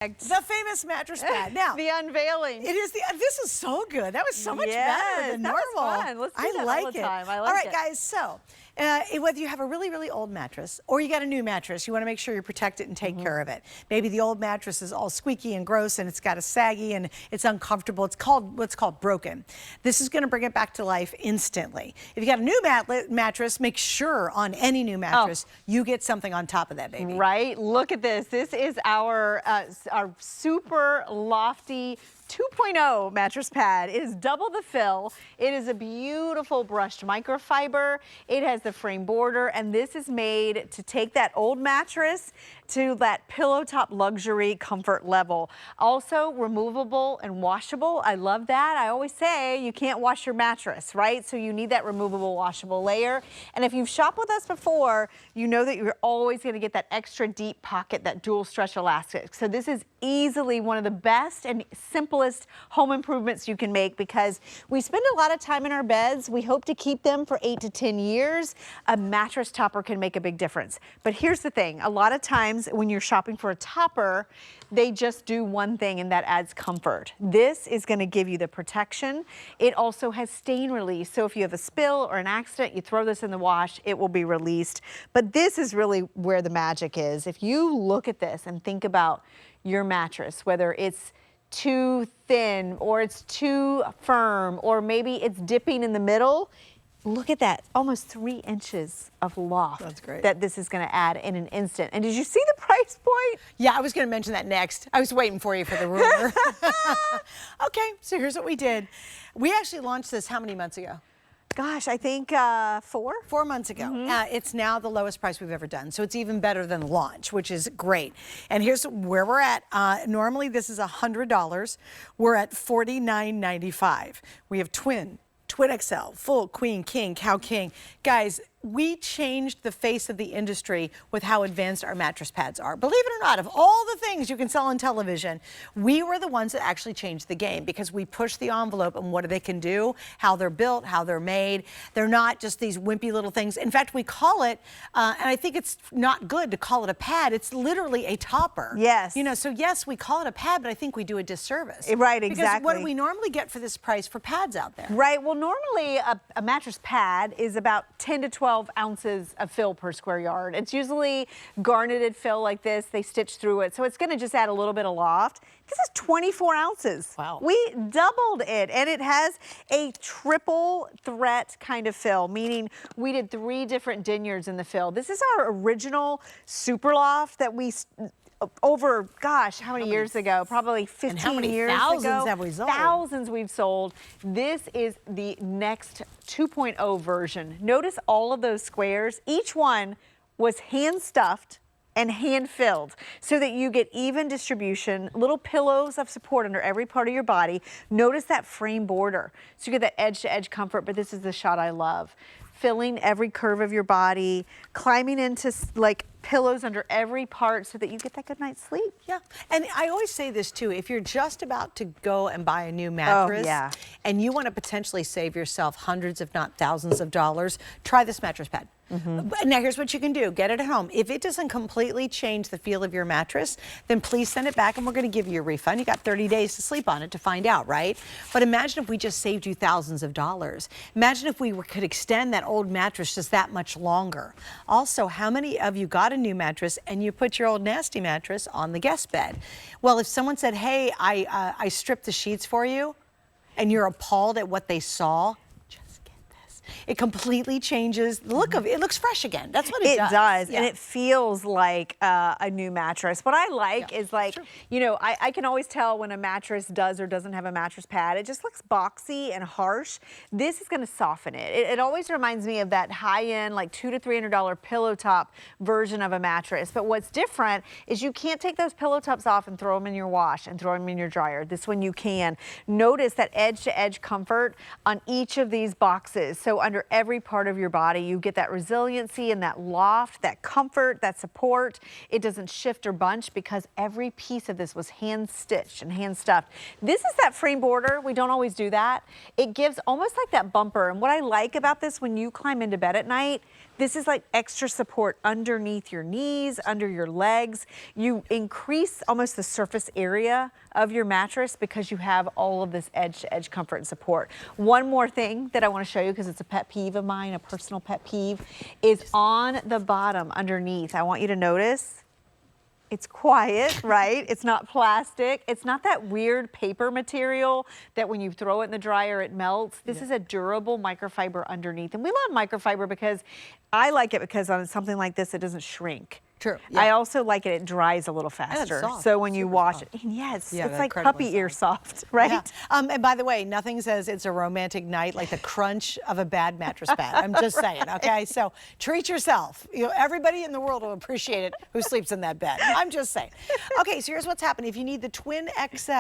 The famous mattress pad. Now, the unvailing. It is this is so good. That was so much Yes, better than that normal. was fun. Let's do that like all the it. time. I like all right, it. guys. So, whether you have a really, really old mattress or you got a new mattress, you want to make sure you protect it and take care of it. Maybe the old mattress is all squeaky and gross and it's got a saggy and it's uncomfortable. It's called what's called broken. This is going to bring it back to life instantly. If you got a new mattress, make sure on any new mattress you get something on top of that, baby. Right. Look at this. This is our super lofty 2.0 mattress pad. It is double the fill. It is a beautiful brushed microfiber. It has the frame border, and this is made to take that old mattress to that pillow top luxury comfort level. Also removable and washable. I love that. I always say you can't wash your mattress, right? So you need that removable washable layer. And if you've shopped with us before, you know that you're always going to get that extra deep pocket, that dual stretch elastic. So this is easily one of the best and simplest home improvements you can make, because we spend a lot of time in our beds. We hope to keep them for 8 to 10 years. A mattress topper can make a big difference. But here's the thing. A lot of times when you're shopping for a topper, they just do one thing and that adds comfort. This is going to give you the protection. It also has stain release. So if you have a spill or an accident, you throw this in the wash, it will be released. But this is really where the magic is. If you look at this and think about your mattress, whether it's too thin or it's too firm or maybe it's dipping in the middle, look at that, almost 3 inches of loft. That's great. That this is going to add in an instant. And did you see the price point? Yeah, I was going to mention that next. I was waiting for you for the ruler. Okay, so here's what we did. We actually launched this how many months ago? Gosh, I think 4? 4 months ago. It's now the lowest price we've ever done. So it's even better than launch, which is great. And here's where we're at. Normally this is $100. We're at $49.95. We have twin XL, full, queen, king, cow king. Guys, we changed the face of the industry with how advanced our mattress pads are. Believe it or not, of all the things you can sell on television, we were the ones that actually changed the game, because we pushed the envelope on what they can do, how they're built, how they're made. They're not just these wimpy little things. In fact, we call it, and I think it's not good to call it a pad, it's literally a topper. Yes. You know, so yes, we call it a pad, but I think we do a disservice. Right, because exactly. what do we normally get for this price for pads out there? Right, well, normally a mattress pad is about 10 to 12 ounces of fill per square yard. It's usually garneted fill like this. They stitch through it, so it's going to just add a little bit of loft. This is 24 ounces. Wow. We doubled it, and it has a triple threat kind of fill, meaning we did 3 different deniers in the fill. This is our original super loft that we over, gosh, how many years ago? Probably 15 and how many years thousands ago. have we sold? Thousands we've sold. This is the next 2.0 version. Notice all of those squares. Each one was hand stuffed and hand filled so that you get even distribution, little pillows of support under every part of your body. Notice that frame border. So you get that edge to edge comfort, but this is the shot I love. Filling every curve of your body, climbing into like pillows under every part so that you get that good night's sleep. Yeah, and I always say this too, if you're just about to go and buy a new mattress and you want to potentially save yourself hundreds if not thousands of dollars, try this mattress pad. Now here's what you can do, get it at home. If it doesn't completely change the feel of your mattress, then please send it back and we're going to give you a refund. You got 30 days to sleep on it to find out, right? But imagine if we just saved you thousands of dollars. Imagine if we could extend that old mattress just that much longer. Also, how many of you got a new mattress and you put your old nasty mattress on the guest bed? Well, if someone said, hey, I stripped the sheets for you, and you're appalled at what they saw, just get this. It completely changes the look of it. It looks fresh again. That's what it does. It does, and it feels like a new mattress. What I like is like, you know, I can always tell when a mattress does or doesn't have a mattress pad. It just looks boxy and harsh. This is going to soften it. It always reminds me of that high-end, like $200 to $300 pillow top version of a mattress. But what's different is you can't take those pillow tops off and throw them in your wash and throw them in your dryer. This one you can. Notice that edge-to-edge comfort on each of these boxes. So under every part of your body, you get that resiliency and that loft, that comfort, that support. It doesn't shift or bunch because every piece of this was hand stitched and hand stuffed. This is that frame border. We don't always do that. It gives almost like that bumper. And what I like about this, when you climb into bed at night, This is like extra support underneath your knees, under your legs. You increase almost the surface area of your mattress because you have all of this edge-to-edge comfort and support. One more thing that I want to show you, because it's a pet peeve of mine, a personal pet peeve, is on the bottom underneath. I want you to notice it's quiet, right? It's not plastic. It's not that weird paper material that when you throw it in the dryer, it melts. This is a durable microfiber underneath. And we love microfiber because I like it because on something like this, it doesn't shrink. True. Yeah. I also like it dries a little faster. So when you wash it, it's like puppy ear soft, right? Yeah. And by the way, nothing says it's a romantic night like the crunch of a bad mattress pad. I'm just saying, okay? So treat yourself. You know, everybody in the world will appreciate it who sleeps in that bed. I'm just saying. Okay, so here's what's happening. If you need the Twin XL,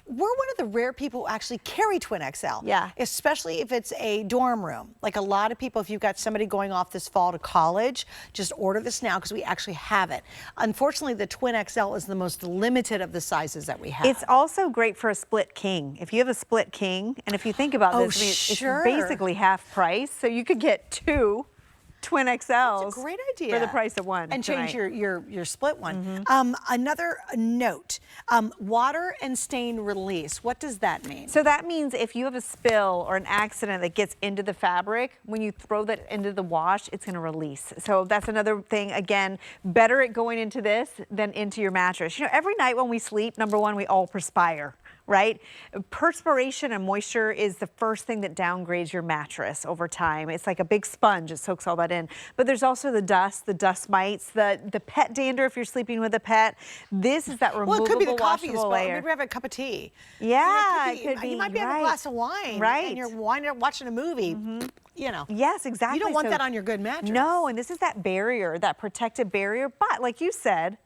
we're one of the rare people who actually carry Twin XL. Yeah. Especially if it's a dorm room. Like a lot of people, if you've got somebody going off this fall to college, just order this now because we actually have it. Unfortunately, the Twin XL is the most limited of the sizes that we have. It's also great for a split king. If you have a split king, and if you think about this, I mean, it's basically half price. So you could get 2 Twin XLs. That's a great idea. For the price of one. And change your split one. Another note, water and stain release. What does that mean? So that means if you have a spill or an accident that gets into the fabric, when you throw that into the wash, it's going to release. So that's another thing. Again, better it going into this than into your mattress. You know, every night when we sleep, number one, we all perspire. Right? Perspiration and moisture is the first thing that downgrades your mattress over time. It's like a big sponge. It soaks all that in. But there's also the dust mites, the pet dander if you're sleeping with a pet. This is that removable, well, it could be the coffee you washable layer. Maybe we have a cup of tea. Yeah, it could be. You might be having a glass of wine. Right. And you're watching a movie. You know. Yes, exactly. You don't want that on your good mattress. No, and this is that barrier, that protective barrier. But like you said,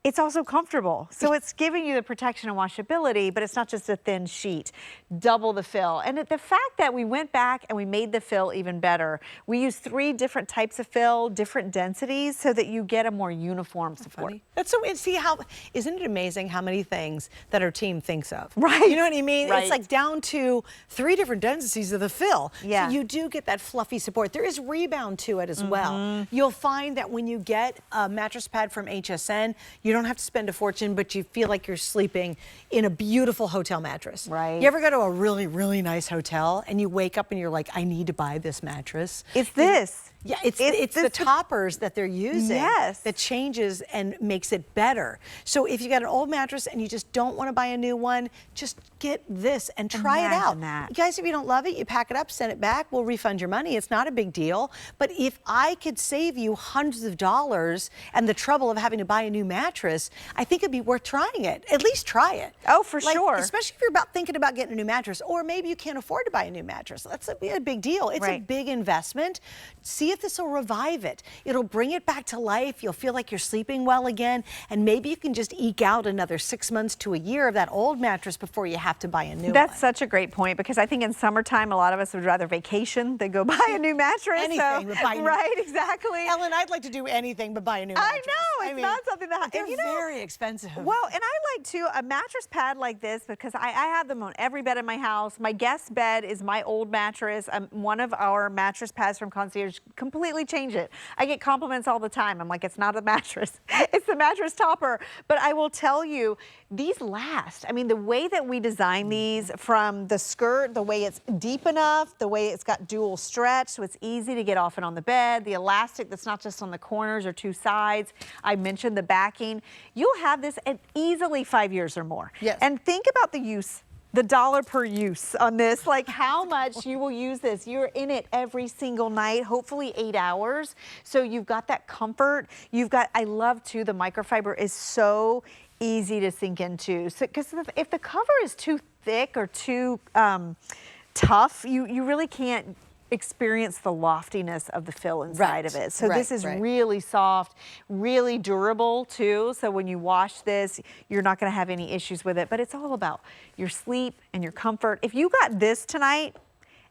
it's also comfortable. So it's giving you the protection and washability, but it's not just a thin sheet. Double the fill. And the fact that we went back and we made the fill even better. We use 3 different types of fill, different densities, so that you get a more uniform support. That's so, see how, isn't it amazing how many things that our team thinks of? Right. You know what I mean? Right. It's like down to 3 different densities of the fill. Yeah. So you do get that fluffy support. There is rebound to it as well. You'll find that when you get a mattress pad from HSN, you don't have to spend a fortune, but you feel like you're sleeping in a beautiful hotel mattress. Right. You ever go to a really, really nice hotel and you wake up and you're like, I need to buy this mattress? It's this. Yeah, it's the toppers that they're using that changes and makes it better. So if you got an old mattress and you just don't want to buy a new one, just get this and try it out. You guys, if you don't love it, you pack it up, send it back, we'll refund your money. It's not a big deal. But if I could save you hundreds of dollars and the trouble of having to buy a new mattress, I think it'd be worth trying it. At least try it. Oh, for sure. Especially if you're thinking about getting a new mattress, or maybe you can't afford to buy a new mattress. That's a big deal. It's a big investment. See if this will revive it. It'll bring it back to life. You'll feel like you're sleeping well again, and maybe you can just eke out another 6 months to a year of that old mattress before you have to buy a new one. That's such a great point, because I think in summertime, a lot of us would rather vacation than go buy a new mattress. Anything but buy a new. Right, exactly. Ellen, I'd like to do anything but buy a new mattress. I know, it's not something that... They're very expensive. Well, and I like too a mattress pad like this, because I have them on every bed in my house. My guest bed is my old mattress. One of our mattress pads from Concierge completely changed it. I get compliments all the time. I'm like, it's not a mattress. It's the mattress topper. But I will tell you, these last. I mean, the way that we design these, from the skirt, the way it's deep enough, the way it's got dual stretch, so it's easy to get off and on the bed, the elastic that's not just on the corners or 2 sides. I mentioned the backing. You'll have this at easily 5 years or more. Yes. And think about the use. The dollar per use on this, like how much you will use this. You're in it every single night, hopefully 8 hours. So you've got that comfort. You've got, I love too, the microfiber is so easy to sink into. So, because if the cover is too thick or too tough, you really can't experience the loftiness of the fill inside of it. So this is really soft, really durable too. So when you wash this, you're not going to have any issues with it. But it's all about your sleep and your comfort. If you got this tonight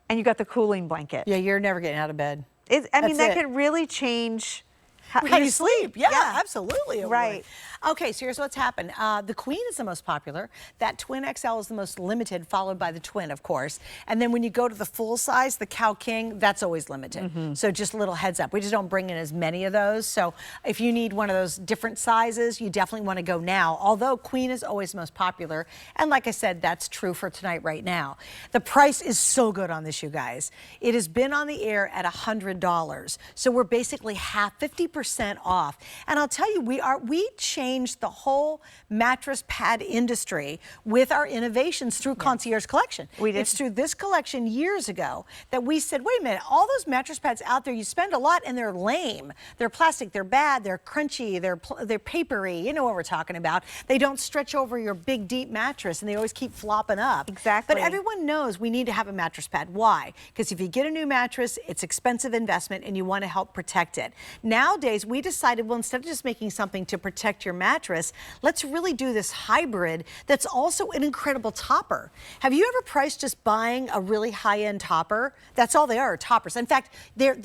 and you got the cooling blanket. Yeah, you're never getting out of bed. I mean, that could really change How you sleep. Yeah, absolutely. Right. Okay, so here's what's happened. The Queen is the most popular. That Twin XL is the most limited, followed by the Twin, of course. And then when you go to the full size, the Cow King, that's always limited. So just a little heads up. We just don't bring in as many of those. So if you need one of those different sizes, you definitely want to go now. Although Queen is always most popular. And like I said, that's true for tonight right now. The price is so good on this, you guys. It has been on the air at $100. So we're basically 50% off. And I'll tell you, we changed the whole mattress pad industry with our innovations through Concierge Collection. We did. It's through this collection years ago that we said, wait a minute, all those mattress pads out there, you spend a lot and they're lame. They're plastic, they're bad, they're crunchy, they're papery. You know what we're talking about. They don't stretch over your big, deep mattress and they always keep flopping up. Exactly. But everyone knows we need to have a mattress pad. Why? Because if you get a new mattress, it's expensive investment and you want to help protect it. Nowadays, we decided, well, instead of just making something to protect your mattress, let's really do this hybrid that's also an incredible topper. Have you ever priced just buying a really high-end topper? That's all they are, toppers. In fact, they have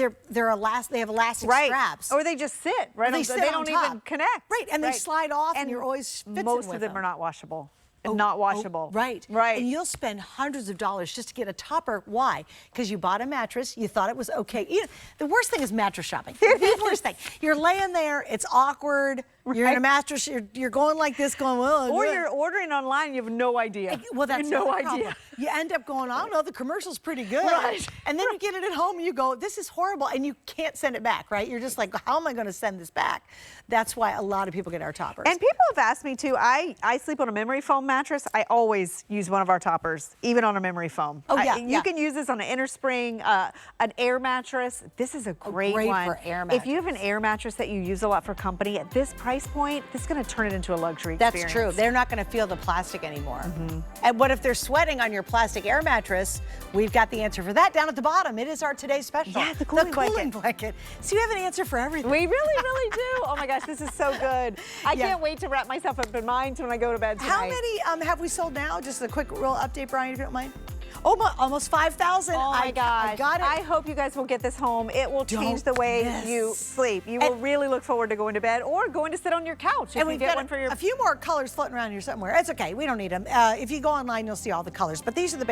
elastic straps. Or they just sit, right? They don't even connect. Right, and they slide off and you're always fixing most with of them them. are not washable. Not washable. Right. Right. And you'll spend hundreds of dollars just to get a topper. Why? Because you bought a mattress, you thought it was okay. You know, the worst thing is mattress shopping. The worst thing. You're laying there, it's awkward. Right. You're in a mattress, you're going like this, going, well. Or you're ordering online, you have no idea. Well, that's no idea. You end up going, I don't know, the commercial's pretty good. Right. And then you get it at home and you go, this is horrible. And you can't send it back, right? You're just like, how am I going to send this back? That's why a lot of people get our toppers. And people have asked me too, I sleep on a memory foam mattress. I always use one of our toppers, even on a memory foam. Oh, yeah. You can use this on an inner spring, an air mattress. This is a great one. For air mattress. If you have an air mattress that you use a lot for company, at this price point, this is going to turn it into a luxury experience. That's true. They're not going to feel the plastic anymore. And what if they're sweating on your plastic air mattress? We've got the answer for that down at the bottom. It is our today's special. Yeah, the cooling blanket. So you have an answer for everything. We really, really do. Oh my gosh, this is so good. I can't wait to wrap myself up in mine when I go to bed tonight. How many have we sold now? Just a quick real update, Brian, if you don't mind. Oh, almost 5,000. Oh my gosh. I got it. I hope you guys will get this home. It will change the way you sleep. You will really look forward to going to bed or going to sit on your couch if you get one for your... a few more colors floating around here somewhere. It's okay. We don't need them. If you go online, you'll see all the colors. But these are the